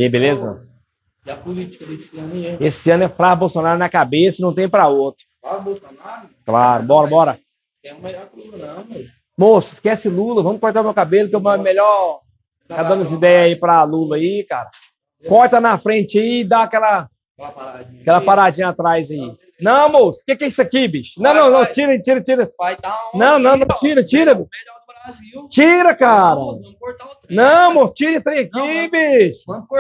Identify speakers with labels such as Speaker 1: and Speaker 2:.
Speaker 1: E aí, beleza?
Speaker 2: E a política desse ano aí?
Speaker 1: Esse ano é pra Bolsonaro na cabeça e não tem pra outro.
Speaker 2: Fala, Bolsonaro.
Speaker 1: Claro, bora, bora.
Speaker 2: É o melhor clube, não, mano.
Speaker 1: Moço, esquece Lula, vamos cortar meu cabelo, que é o melhor. Tá dando as ideias aí pra Lula aí, cara. Corta na frente aí e dá aquela paradinha atrás aí. Não, moço, o que é isso aqui, bicho? Não, não, não, tira, tira, tira.
Speaker 2: Vai dar
Speaker 1: Não, não, não, tira, tira.
Speaker 2: melhor do Brasil.
Speaker 1: Tira, cara.
Speaker 2: Vamos cortar o trem.
Speaker 1: Não, moço, tira esse trem aqui, bicho.
Speaker 2: Vamos